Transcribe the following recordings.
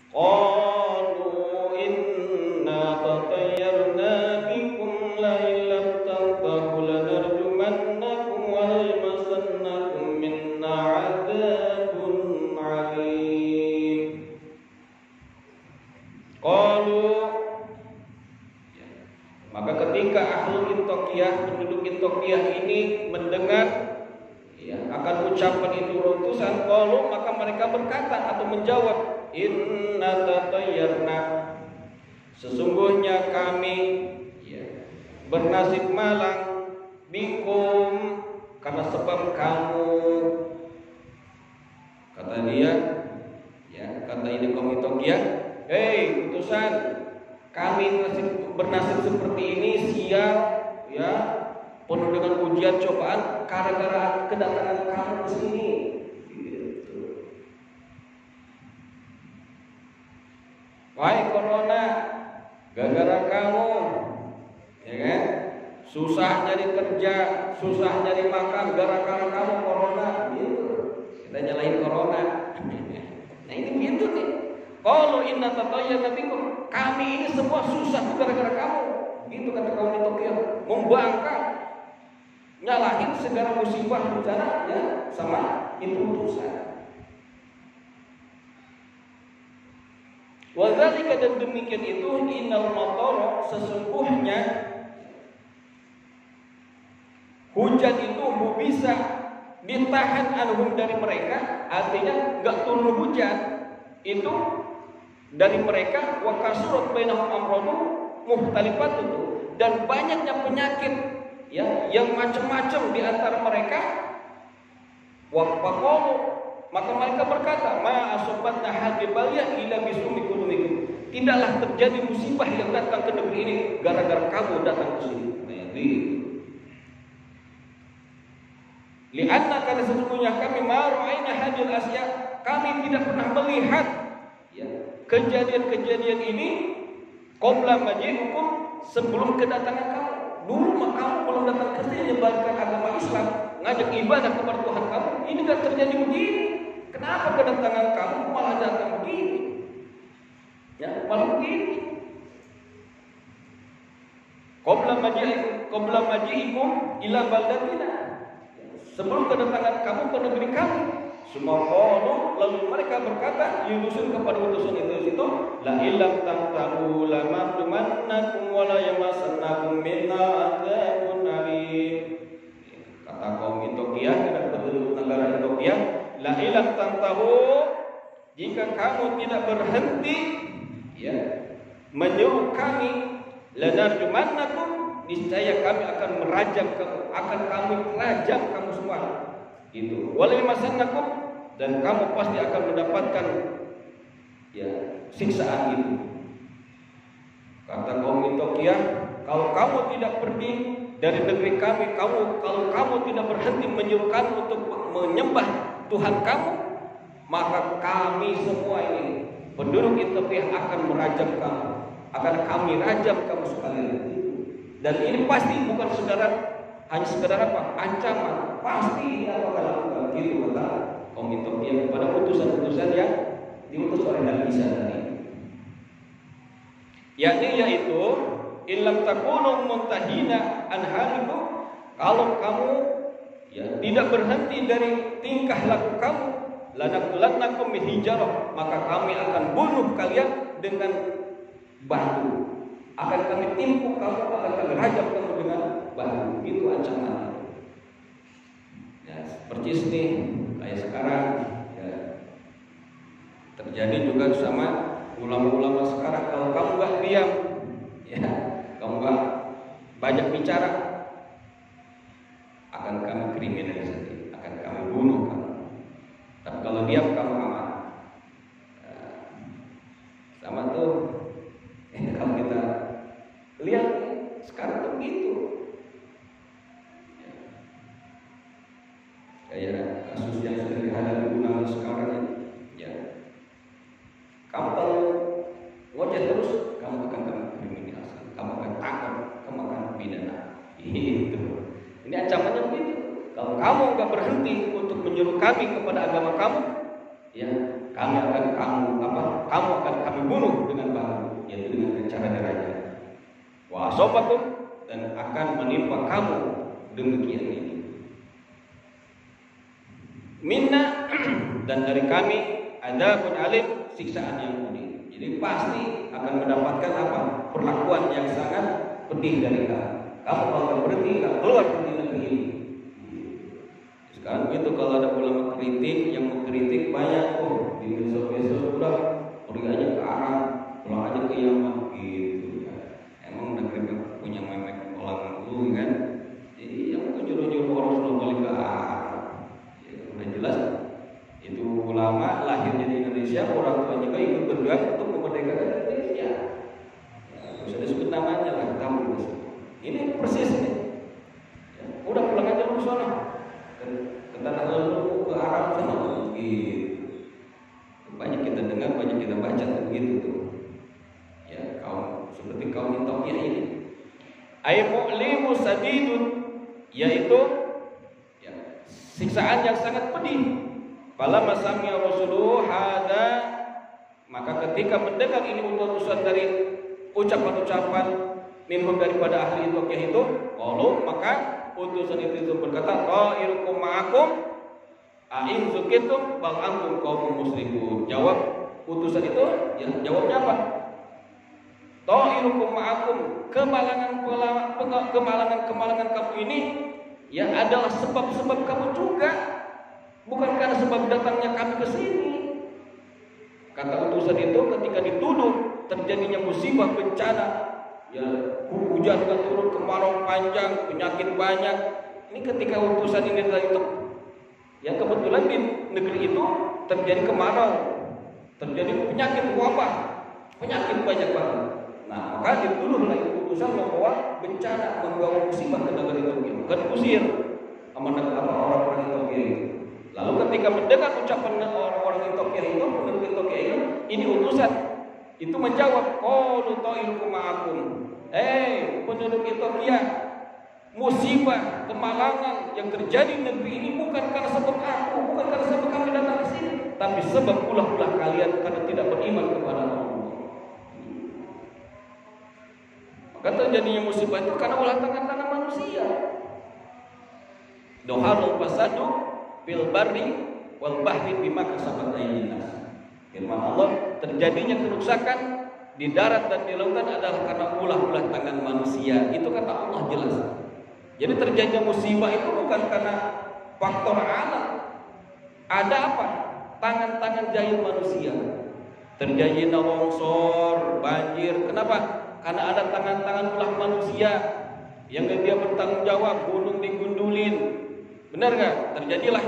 Qalu inna tatayyarna bikum la illam tantahu lanarjumannakum wa la yamassannakum minna 'adzabun 'alim. Qalu, maka ketika ahlul Intokiyah, penduduk Intokiyah ini mendengar akan ucapan itu utusan, qalu, maka mereka berkata atau menjawab, inna tatayyarna, sesungguhnya kami bernasib malang bikum, karena sebab kamu. Kata dia, kata ini kaum Intokiyah, hei utusan, kami bernasib seperti ini sial, penuh dengan ujian cobaan gara-gara kedatangan kamu ke sini. Gitu. Wahai corona, gara-gara kamu, kan? Susah nyari kerja, susah nyari makan, gara-gara kamu corona. Gitu. Kita nyalain corona. Nah ini gitu nih. Kalau inna tatayyarna bikum, kami ini semua susah gara-gara kamu. Gitu kata kaum Intokiyah, membangkang, nyalahin segala musibah bencana sama itu utusan. Wadzalika, dan demikian itu, innal matara, sesungguhnya hujan itu bisa ditahan anhum dari mereka, artinya enggak turun hujan itu dari mereka, wa kasurat bainahum amrun muhtalifatun, dan banyaknya penyakit yang macam-macam di antara mereka. Waqalu, maka mereka berkata, ma asobatna hadhihi baliyah illa bisumi qulubikum, tidaklah terjadi musibah yang datang ke negeri ini gara-gara kamu datang ke sini. Lianna, karena sesungguhnya kami ma ra'ayna hadhil asya, kami tidak pernah melihat kejadian-kejadian ini qabla maji'ikum, sebelum kedatangan kamu. Dulu mah kamu belum datang ke sini menyebarkan agama Islam, ngajak ibadah kepada Tuhan kamu, ini enggak terjadi begini. Kenapa kedatangan kamu malah datang begini? Malah begini. Qabla maji'ikum ila baldatina, sebelum kedatangan kamu ke negeri kami. Semua qalu, lalu mereka berkata, yudusun kepada utusan itu, la illam tantahu lamarjumannakum wa la yamassannakum minna adzabun alim. Kata kaum Intokiyah dan penduduk negara Intokiyah, la illam tantahu, jika kamu tidak berhenti menyuruh kami, lanarjumannakum, niscaya kami akan merajam kamu, akan kami rajam kamu semua. Gitu. Wa la yamassannakum, dan kamu pasti akan mendapatkan siksaan itu. Kata kaum Intokiyah, kalau kamu tidak pergi dari negeri kami, kalau kamu tidak berhenti menyuruh kami untuk menyembah Tuhan kamu, maka kami semua ini penduduk Intokiyah akan merajam kamu, akan kami rajam kamu sekalian. Dan ini pasti bukan hanya sekedar apa? Ancaman. Pasti ini akan lakukan. Gitu kata kaum Intokiyah kepada utusan-utusan yang diutus oleh Nabi Isa tadi. Yaitu illam takunu muntahina an halikum, kalau kamu tidak berhenti dari tingkah laku kamu, lanaqtulannakum bil hijarah, maka kami akan bunuh kalian dengan batu. Akan kami timpuk kamu, akan kami rajam kamu dengan batu. Itu ancaman. Percis nih kayak sekarang terjadi juga sama ulama-ulama sekarang. Kalau kamu nggak diam, kamu nggak banyak bicara, akan kami kriminalisasi, akan kami bunuh kamu. Tapi kalau diam kamu aman. Sama tuh kalau kita lihat sekarang tuh begitu. Kayak kasus yang sudah dihadapi ulama sekarang ini, kamu kalau ngoceh terus, kamu akan kriminalisasi, kamu akan tangkap, kamu akan pidana. Itu. Ini ancamannya begitu. Kalau kamu nggak berhenti untuk menyuruh kami kepada agama kamu, kamu akan kami bunuh dengan batu, yaitu dengan cara dirajam. Wa asobakum, dan akan menimpa kamu demikian ini. Minna, dan dari kami adzabun alim, siksaan yang pedih. Jadi pasti akan mendapatkan apa? Perlakuan yang sangat pedih dari kamu. Kamu akan berhenti, keluar dari negeri ini. Sekarang itu kalau ada ulama kritik yang mengkritik banyak di besok-besok udah pergi aja ke Arab, pulang aja ke Yaman gitu ya. Emang negeri punya memek orang dulu kan? Jadi yang nyuruh-nyuruh orang sudah balik ke Arab. Ya, udah jelas itu ulama lahirnya di Indonesia, orang tuanya juga ikut berjuang untuk memerdekakan Indonesia. Ya, bisa disebut namanya lah, kamu ini persis nih. Ya, udah pulang aja ke sana. Kita lalu ke Arab sana gitu. Banyak kita dengar, banyak kita baca begitu tuh. Ya, kaum seperti kaum Ethiopia ini. Ay mu'limu sadidun, yaitu ya, siksaan yang sangat pedih. Fala masami'a rasuluhu hada, maka ketika mendengar ini utusan dari ucapan-ucapan minhum daripada ahli Ethiopia itu, qalu, maka utusan itu berkata, ta'irukum ma'akum a'in zukitum bal antum qaumun muslimun. Jawab utusan itu, ya jawabnya apa? Ta'irukum ma'akum, kemalangan kamu ini ya adalah sebab-sebab kamu juga, bukan karena sebab datangnya kami ke sini. Kata utusan itu ketika dituduh terjadinya musibah bencana, ya hujan kan turun, kemarau panjang, penyakit banyak. Ini ketika utusan ini itu, ya kebetulan di negeri itu terjadi kemarau, terjadi penyakit wabah, penyakit banyak banget. Nah, maka dituduhlah utusan membawa bencana, membawa musibah ke negara Ethiopia, maka diusir sama orang-orang Ethiopia itu. Lalu ketika mendengar ucapan orang-orang Ethiopia itu, penduduk Ethiopia ini utusan itu menjawab, qalu ta'irukum ma'akum. Penduduk Ethiopia, musibah, kemalangan yang terjadi di negeri ini bukan karena sebab aku, bukan karena sebab kami datang ke sini, tapi sebab ulah-ulah kalian karena tidak beriman kepada Allah. Maka terjadinya musibah itu karena ulah tangan manusia. Doharul fasadu fil barri wal bahri bima kasabat aydin nas. Firman Allah, terjadinya kerusakan di darat dan di lautan adalah karena ulah-ulah tangan manusia. Itu kata Allah jelas. Jadi terjadinya musibah itu bukan karena faktor alam. Ada apa? Tangan-tangan jahil manusia. Terjadinya longsor, banjir. Kenapa? Karena ada tangan-tangan ulah manusia yang dia bertanggung jawab, gunung digundulin. Benar gak? Terjadilah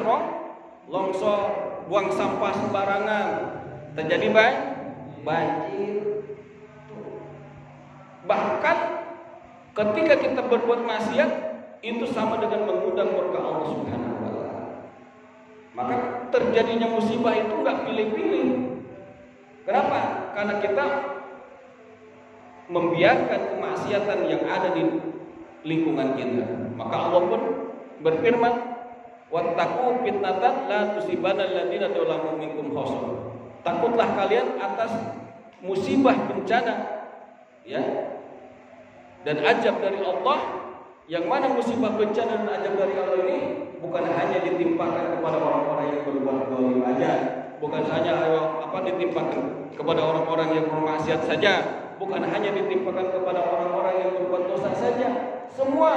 longsor, buang sampah sembarangan, terjadi banjir. Bahkan ketika kita berbuat maksiat, itu sama dengan mengundang murka Allah Subhanahu wa taala. Maka terjadinya musibah itu enggak pilih-pilih. Kenapa? Karena kita membiarkan kemaksiatan yang ada di lingkungan kita. Maka Allah pun berfirman, wattaqu fitnatan la tusibanna alladziina zalamu minkum khassah. Takutlah kalian atas musibah bencana, ya, dan ajab dari Allah, yang mana musibah bencana dan ajab dari Allah ini bukan hanya ditimpakan kepada orang-orang yang berbuat zalim aja, bukan hanya ditimpakan kepada orang-orang yang bermaksiat saja, bukan hanya ditimpakan kepada orang-orang yang berbuat dosa saja. Semua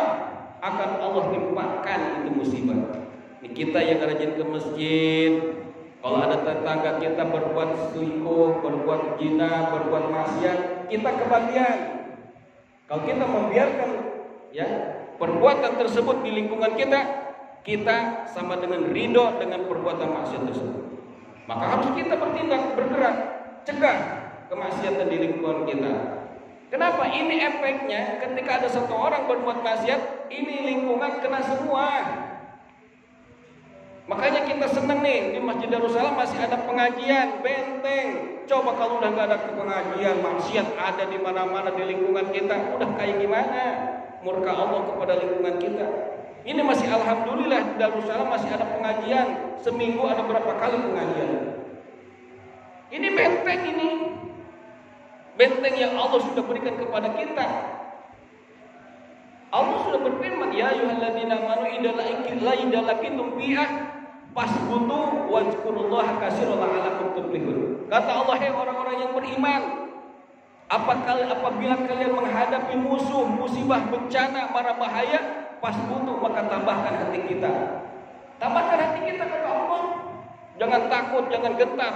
akan Allah timpakan itu musibah. Ini kita yang rajin ke masjid, kalau ada tetangga kita berbuat selingkuh, berbuat zina, berbuat maksiat, kita kebagian. Kalau kita membiarkan ya perbuatan tersebut di lingkungan kita, kita sama dengan ridho dengan perbuatan maksiat tersebut. Maka harus kita bertindak, bergerak, cegah kemaksiatan di lingkungan kita. Kenapa? Ini efeknya ketika ada satu orang berbuat maksiat, ini lingkungan kena semua. Makanya kita senang nih di Masjid Darussalam masih ada pengajian, benteng. Coba kalau udah gak ada pengajian, maksiat ada di mana-mana di lingkungan kita, udah kayak gimana murka Allah kepada lingkungan kita. Ini masih alhamdulillah di Darussalam masih ada pengajian, seminggu ada berapa kali pengajian. benteng ini. Benteng yang Allah sudah berikan kepada kita. Allah sudah berfirman, ya ayyuhalladzina amanu idza laqitum fi'ah fasbutu wazkurullaha katsiran la'allakum tuflihun. Kata Allah, hai orang-orang yang beriman, apabila kalian menghadapi musuh, musibah, bencana, mara bahaya, fasbutu, maka tambahkan hati kita. Tambahkan hati kita, kata Allah. Jangan takut, jangan gentar.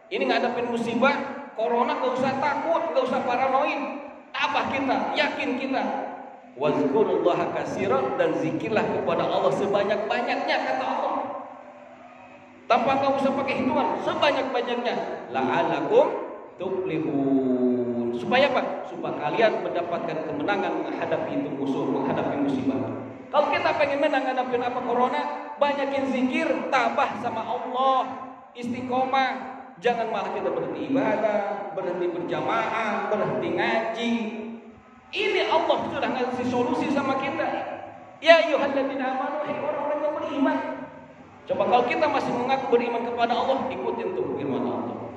Ini ngadapin musibah, corona, gak usah takut, gak usah paranoid. Tabah kita, yakin kita. Wazkurullaha katsiran, dan zikirlah kepada Allah sebanyak-banyaknya, kata Allah. Tanpa kau usah pakai hitungan, sebanyak-banyaknya. La'allakum tuflihun. Supaya apa? Supaya kalian mendapatkan kemenangan menghadapi itu musuh, menghadapi musibah. Kalau kita pengen menang menghadapi apa corona, banyakin zikir, tabah sama Allah, istiqomah. Jangan malah kita berhenti ibadah, berhenti berjamaah, berhenti ngaji. Ini Allah sudah ngasih solusi sama kita. Ya ayyuhalladzina amanu, hai orang-orang yang beriman. Coba kalau kita masih mengaku beriman kepada Allah, ikutin tuh firman Allah.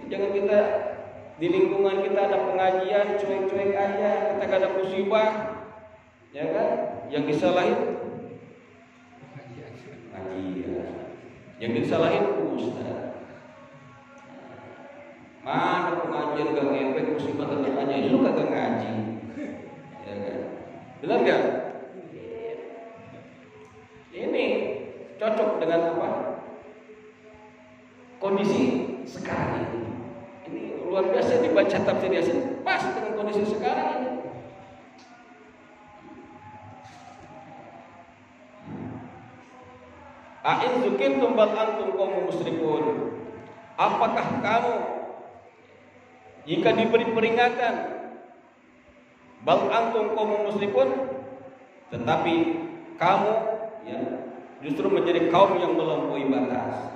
Jangan kita di lingkungan kita ada pengajian, cuek-cuek aja, kita gak ada musibah, ya kan? Yang disalahin pengajian, yang disalahin ustaz. Mana pengajian gak ngefek, musibah tetap aja, lu kagak ngaji, ya kan? Benar gak? Ini cocok dengan apa? Kondisi sekarang ini. Ini luar biasa dibaca tafsir Yasin, pas dengan kondisi sekarang ini. A'in zukintum bal antum qaumun musrifun. Apakah kamu jika diberi peringatan bal antum qaumun musrifun, tetapi kamu ya justru menjadi kaum yang melampaui batas.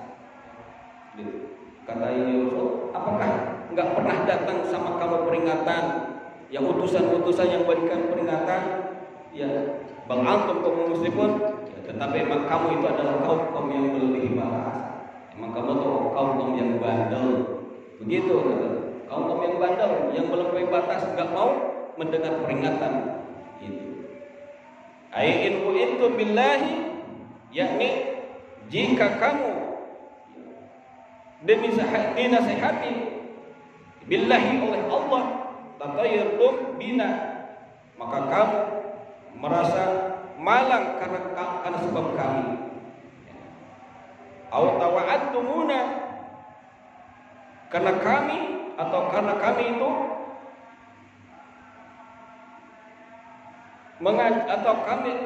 Kata ini Rasul, apakah enggak pernah datang sama kamu peringatan, yang utusan-utusan yang berikan peringatan, ya bal antum qaumun musrifun, ya, tetapi emang kamu itu adalah kaum yang melebihi batas. Emang kamu tuh kaum yang bandel. Begitu kata. Kaum yang bandel, yang melampaui batas, enggak mau mendengar peringatan itu. Ayin itu billahi, yakni jika kamu demi dinasihati billahi oleh Allah, tatayyartum bina, maka kamu merasa malang karena sebab kami. Aw tawa'attumuna, karena kami atau karena kami itu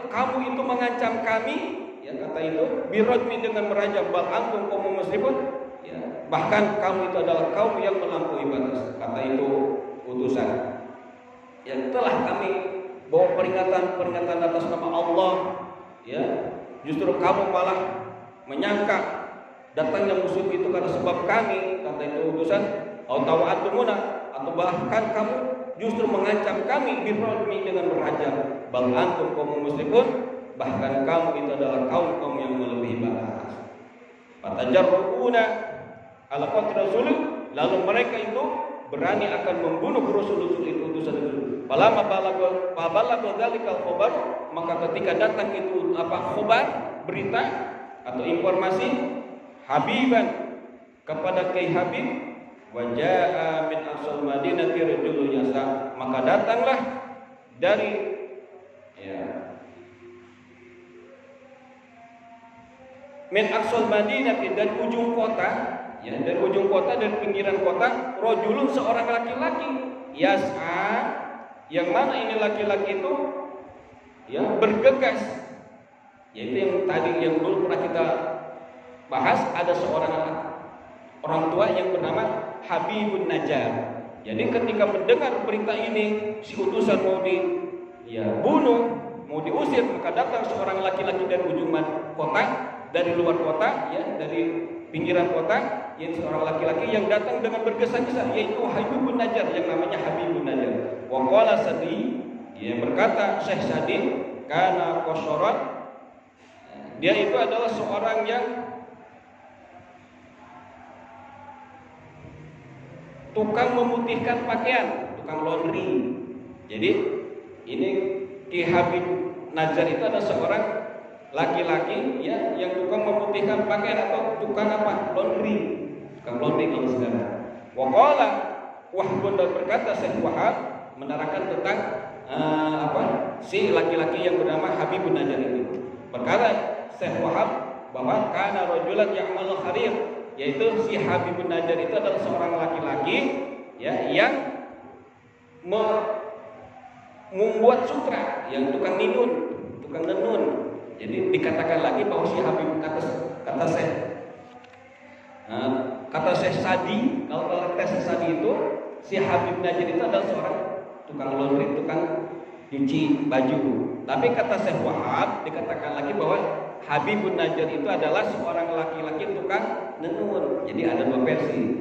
kamu itu mengancam kami, ya kata itu birajmi, dengan merajam bal antum qaumun musrifun, ya bahkan kamu itu adalah kaum yang melampaui batas, kata itu utusan. Ya telah kami bawa peringatan atas nama Allah, ya justru kamu malah menyangka datangnya musuh itu karena sebab kami, kata itu utusan. Atau tawa'atumuna, atau bahkan kamu justru mengancam kami birrajmi, dengan berajam bal antum qaumun musrifun, bahkan kamu itu adalah kaum yang melebihi batas. Fatajarruna ala qatl rasul, lalu mereka itu berani akan membunuh rasul itu, utusan itu. Falamma balagha dzalikal khabar, maka ketika datang itu khabar, berita atau informasi, Habiban, kepada Kiai Habib, wajaa min aqsal madinati rajulun yasa, maka datanglah dari min aqsal madinati, dari ujung kota, ya dari ujung kota, dari pinggiran kota, rajulun, seorang laki-laki, yas'a, yang mana ini laki-laki itu ya bergegas, yaitu yang tadi yang dulu pernah kita bahas, ada seorang orang tua yang bernama Habibun Najjar. Jadi ketika mendengar berita ini, si utusan mau bunuh, mau diusir, maka datang seorang laki-laki dari ujung kota, dari luar kota, ya dari pinggiran kota, yaitu seorang laki-laki yang datang dengan bergesa-gesa, yaitu Habibun Najjar, yang namanya Habibun Najjar. Wa qala Sadi, dia berkata, Syekh Sadi, kana qasharat, dia itu adalah seorang yang tukang memutihkan pakaian, tukang laundry. Jadi ini Ki Habib Najjar itu ada seorang laki-laki ya yang tukang memutihkan pakaian atau tukang apa? Laundry. Tukang laundry kalau sekarang. Waqala Wahb dan berkata Syekh Wahab menerangkan tentang si laki-laki yang bernama Habib Najjar itu. Berkata Syekh Wahab bahwa kana rajulan ya'malu kharir, yaitu si Habib Najjar itu adalah seorang laki-laki ya yang membuat sutra, yang tukang nenun. Jadi dikatakan lagi bahwa si Habib kata Syekh Sadi, kalau tes Sadi itu si Habib Najjar itu adalah seorang tukang laundry, tukang cuci baju. Tapi kata Syekh Wahab dikatakan lagi bahwa Habib Najjar itu adalah seorang laki-laki tukang nenun. Jadi ada dua versi.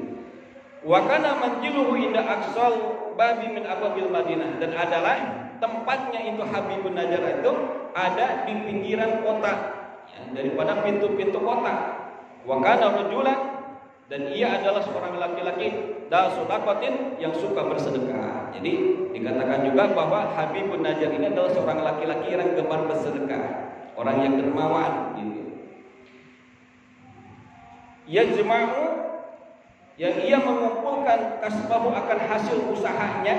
Wa kana manjiluhu inda aqsal babi min ababil Madinah, dan adalah tempatnya itu Habibun Najjar itu ada di pinggiran kota ya, daripada pintu-pintu kota. Wa kana rajulan, dan ia adalah seorang laki-laki dasudaqatin yang suka bersedekah. Jadi dikatakan juga bahwa Habibun Najjar ini adalah seorang laki-laki yang gemar bersedekah, orang yang dermawan gitu. Yajma'u, yang ia mengumpulkan kasbahu akan hasil usahanya,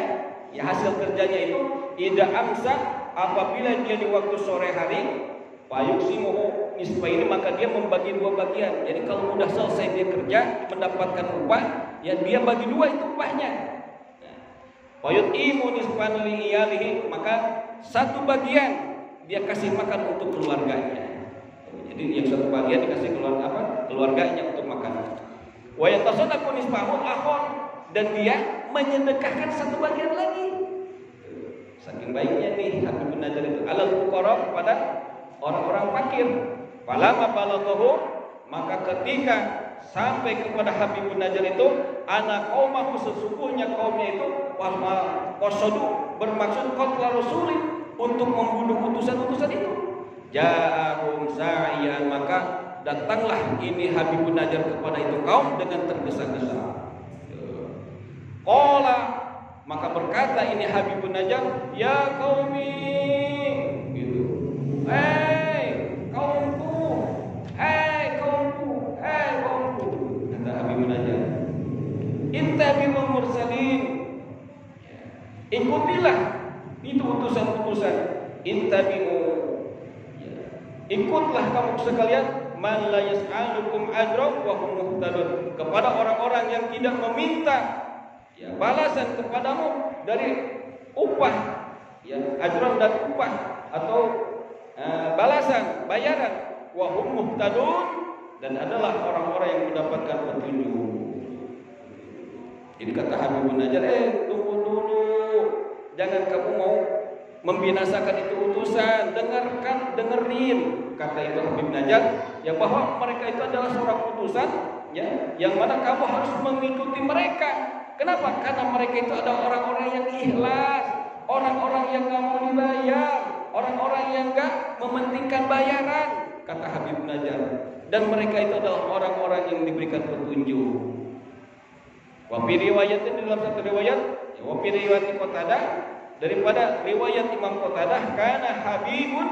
ya hasil kerjanya itu ida amsa, apabila dia di waktu sore hari, payuksimuhu nisfaini, maka dia membagi dua bagian. Jadi kalau sudah selesai dia kerja mendapatkan upah, ya dia bagi dua itu upahnya. Payutimu nisfan li iyalihi, maka satu bagian dia kasih makan untuk keluarganya. Jadi yang satu bagian dikasih keluarganya untuk makan. Wa yatasaddaqu nisfahu akhon, dan dia menyedekahkan satu bagian lagi. Saking baiknya nih Habib Najjar itu alal fuqara, kepada orang-orang fakir. Falamma balaghahu, maka ketika sampai kepada Habib Najjar itu ana qaumahu, sesungguhnya kaumnya itu qasadu, bermaksud qatla rasulin, untuk membunuh utusan-utusan itu. Ja'ahum sa'iyan, maka datanglah ini Habibun Najjar kepada itu kaum dengan tergesa-gesa. Qala, maka berkata ini Habibun Najjar, ya qaumi, gitu. Kaumku, kata Habibun Najjar. Ittabi'ul mursalin, ikutilah itu utusan-utusan. Ittabi'u, ikutlah kamu sekalian, man la yas'alukum ajra wa hum muhtadun, kepada orang-orang yang tidak meminta ya balasan kepadamu dari upah, ya ajran dan upah atau balasan, bayaran, wa hum muhtadun, dan adalah orang-orang yang mendapatkan petunjuk. Jadi kata Habibun Najjar, tunggu dulu, jangan kamu mau membinasakan itu utusan, dengerin kata itu Habib Najjar, ya bahwa mereka itu adalah seorang utusan ya, yang mana kamu harus mengikuti mereka. Kenapa? Karena mereka itu adalah orang-orang yang ikhlas, orang-orang yang gak mau dibayar, orang-orang yang gak mementingkan bayaran, kata Habib Najjar. Dan mereka itu adalah orang-orang yang diberikan petunjuk. Wa fi riwayatin, dalam satu riwayat, ya, wa fi riwayat Qatadah, daripada riwayat Imam Qatadah, karena Habibun,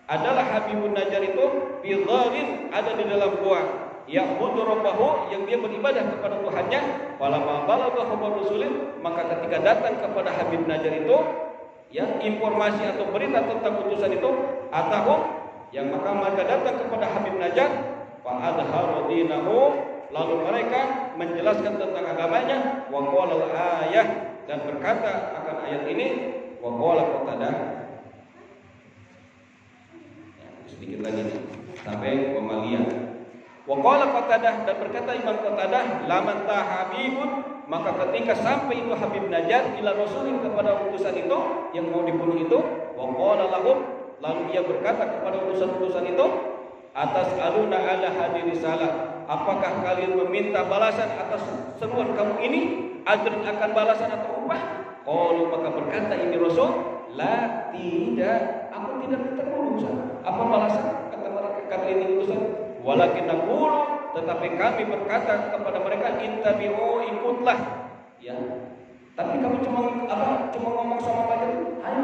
adalah Habibun Najjar itu fi gharin, ada di dalam gua, ya'budu rabbahu, yang dia beribadah kepada Tuhannya. Falamma balaghahu rasulun, maka ketika datang kepada Habib Najjar itu ya informasi atau berita tentang utusan itu, atahum, yang maka datang kepada Habib Najjar, fa adharu dinahu, lalu mereka menjelaskan tentang agamanya, wa qala al-ayah, dan berkata akan ayat ini, wa qala Qatadah, sedikit lagi nih, sampai wa maliyah. Wa qala Qatadah, dan berkata Imam Qatadah, laman ta Habibun, maka ketika sampai itu Habib Najjar ila rasulin, kepada utusan itu yang mau dibunuh itu, wa qala lahum, lalu ia berkata kepada utusan-utusan itu, atas aluna ala hadir risalah, apakah kalian meminta balasan atas seruan kamu ini, ajran akan balasan atau upah? Qalu, maka berkata ini Rasul, la, tidak, aku tidak minta urusan. Apa balasan? Kata mereka, kata ini utusan, walakin naqulu, tetapi kami berkata kepada mereka, ittabi'u, ikutlah ya. Tapi kamu cuma ngomong sama mereka, ayo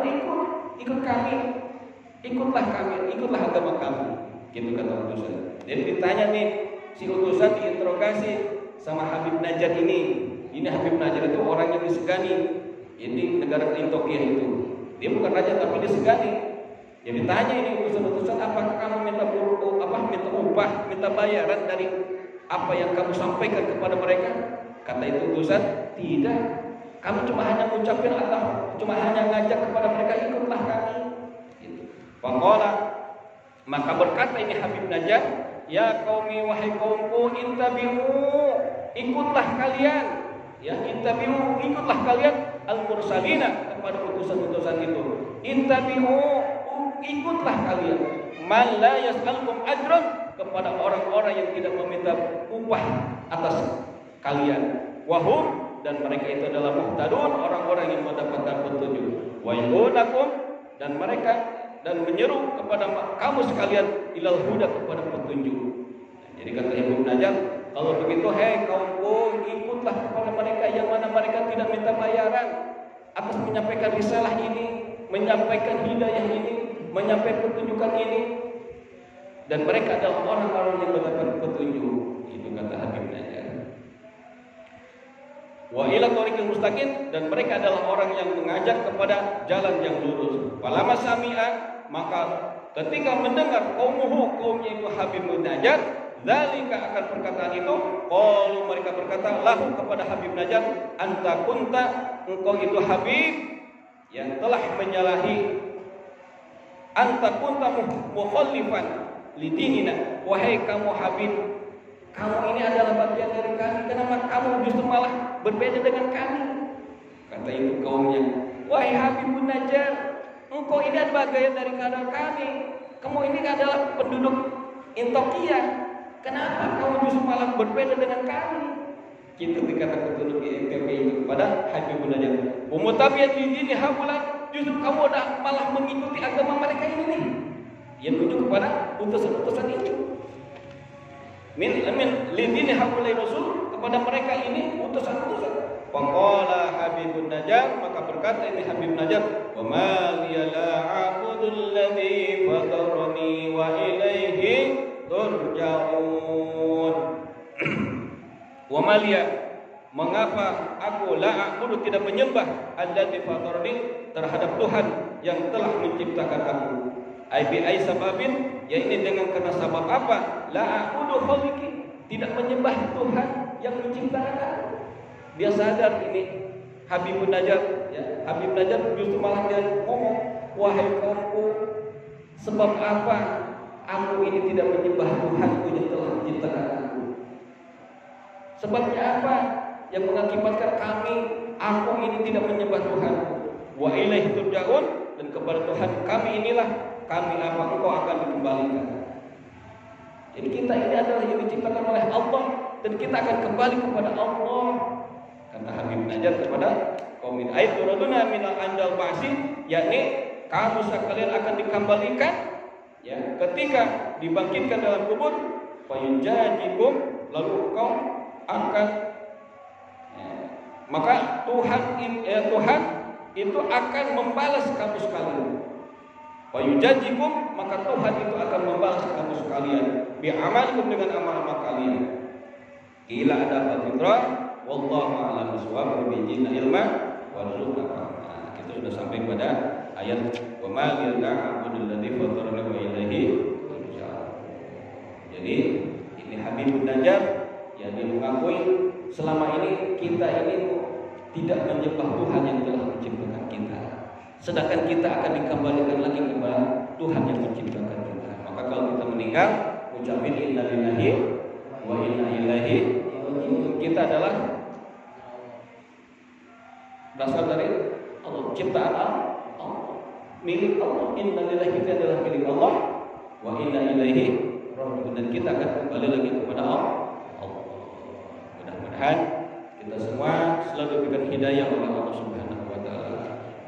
ikut kami, ikutlah agama kami, gitu kata utusan. Jadi ditanya nih, si utusan diinterogasi sama Habib Najjar ini. Ini Habib Najjar itu orang yang disegani. Ini negara Ethiopia itu. Dia bukan raja tapi disegani. Jadi tanya ini utusan-utusan, apakah kamu minta upah, minta bayaran dari apa yang kamu sampaikan kepada mereka? Kata itu utusan, tidak. Kami cuma hanya mengucapkan atau cuma hanya ngajak kepada mereka, ikutlah kami. Gitu. Faqala, maka berkata ini Habib Najjar, ya qaumi wahai kaumku, intabi'u, ikutlah kalian. Ya, intabi'u, ikutlah kalian al-mursalina, kepada utusan-utusan itu. Intabi'u, ikutlah kalian. Man la yas'alukum ajran, kepada orang-orang yang tidak meminta upah atas kalian. Wahum, dan mereka itu adalah muhtadun, orang-orang yang mendapatkan petunjuk. Wa yunakum, dan mereka dan menyeru kepada kamu sekalian ilal huda, kepada petunjuk. Jadi kata Ibu Najjar, kalau begitu hei kaumku, ikutlah kepada mereka yang mana mereka tidak minta bayaran atas menyampaikan risalah ini, menyampaikan hidayah ini, menyampaikan petunjukan ini, dan mereka adalah orang-orang yang mendapat petunjuk. Itu kata Habib Najjar. Wa ila thoriqil mustaqim, dan mereka adalah orang yang mengajak kepada jalan yang lurus. Falamma sami'a, maka ketika mendengar kaumnya itu Habib Najjar, zalika akan perkataan itu, qalu, mereka berkata lahu kepada Habib Najjar, anta kunta, engkau itu Habib yang telah menyalahi, anta kunta mukhalifan lidinina, wahai kamu Habib, kamu ini adalah bagian dari kami, kenapa kamu justru malah berbeda dengan kami? Kata itu kaumnya, wahai Habib Najjar, engkau ini adalah bagian dari kami, kamu ini adalah penduduk Ethiopia, kenapa kamu justru malah berbeda dengan kami? Kita dikatakan penduduk Ethiopia itu kepada Habib Najjar, umutabiat ini habulan, justru kamu malah mengikuti agama mereka ini nih, yang menuju kepada utusan-utusan itu. Min lidini haulai rasul, kepada mereka ini utusan-utusan. Faqala Habibun Najjar, maka berkata ini Habib Najjar, wa ma liya la a'budul ladzi fatarani wa ilaihi turja'un. Wa ma liya, mengapa aku la a'budu, tidak menyembah alladzi fatarani, terhadap Tuhan yang telah menciptakan aku. Aibi ai sababin, ya ini dengan karena sabab apa? La a'budu khaliqi, tidak menyembah Tuhan yang menciptakan aku. Dia sadar ini Habib Najjar, ya. Habib Najjar justru malah dia ngomong, wahai kaumku, sebab apa aku ini tidak menyembah Tuhanku yang telah menciptakan aku? Sebabnya apa yang mengakibatkan aku ini tidak menyembah Tuhanku? Wa ilaihi turja'un, dan kepada Tuhan kami inilah engkau akan dikembalikan. Jadi kita ini adalah yang diciptakan oleh Allah, dan kita akan kembali kepada Allah. Kata Habib Najjar kepada kaum ini, ai turaduna minal andal ba'si, yakni kamu sekalian akan dikembalikan, ya, ketika dibangkitkan dalam kubur, fayunjajikum, lalu engkau akan, ya, maka Tuhan itu akan membalas kamu sekalian. Fayujajikum, maka Tuhan itu akan membalas kamu sekalian bi'amalikum, dengan amal-amal kalian. Ila ada fitrah, wallahu a'lam bishawab, bijina ilma warzuqna. Nah, kita sudah sampai pada ayat wa ma ya'budul ladzi fatarana wa ilaihi turja'un. Jadi ini Habib Najjar yang dia mengakui selama ini kita ini tidak menyembah Tuhan yang telah menciptakan kita, sedangkan kita akan dikembalikan lagi kepada Tuhan yang menciptakan kita. Maka kalau kita meninggal, ucapin inna lillahi wa inna ilaihi raji'un. Kita adalah berasal dari Allah, ciptaan Allah, milik Allah. Inna lillahi, kita adalah milik Allah, wa inna ilaihi raji'un, dan kita akan kembali lagi kepada Allah. Mudah-mudahan kita semua selalu diberikan hidayah oleh Allah Subhanahu wa taala.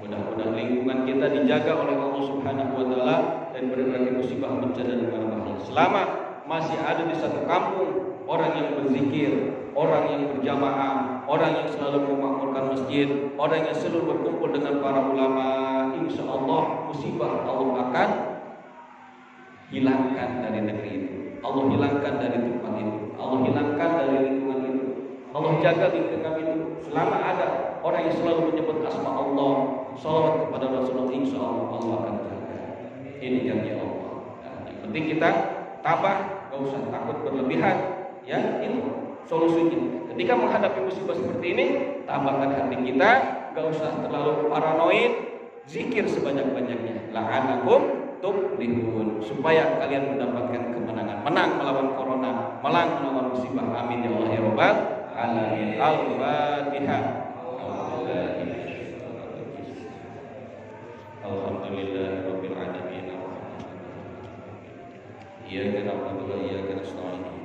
Mudah-mudahan lingkungan kita dijaga oleh Allah Subhanahu wa taala dan berbagai musibah bencana dan bahaya. Selama masih ada di satu kampung orang yang berzikir, orang yang berjamaah, orang yang selalu memakmurkan masjid, orang yang selalu berkumpul dengan para ulama, insya Allah musibah Allah akan hilangkan dari negeri itu. Allah hilangkan dari tempat itu. Allah hilangkan dari lingkungan itu. Allah jaga lingkungan itu. Selama ada orang yang selalu menyebut asma Allah, salawat kepada Rasulullah, insya Allah Allah akan jaga. Ini janji Allah. Nah, yang penting kita tabah, gak usah takut berlebihan. Ya, itu solusinya. Ketika menghadapi musibah seperti ini, tabahkan hati kita, gak usah terlalu paranoid, zikir sebanyak-banyaknya. La'anakum tuflihun, supaya kalian mendapatkan kemenangan, menang melawan corona, menang melawan musibah. Amin ya Allah ya Rabbal alamin. Al-Fatihah. Alhamdulillahirabbil alamin. Iyyaka na'budu wa iyyaka nasta'in.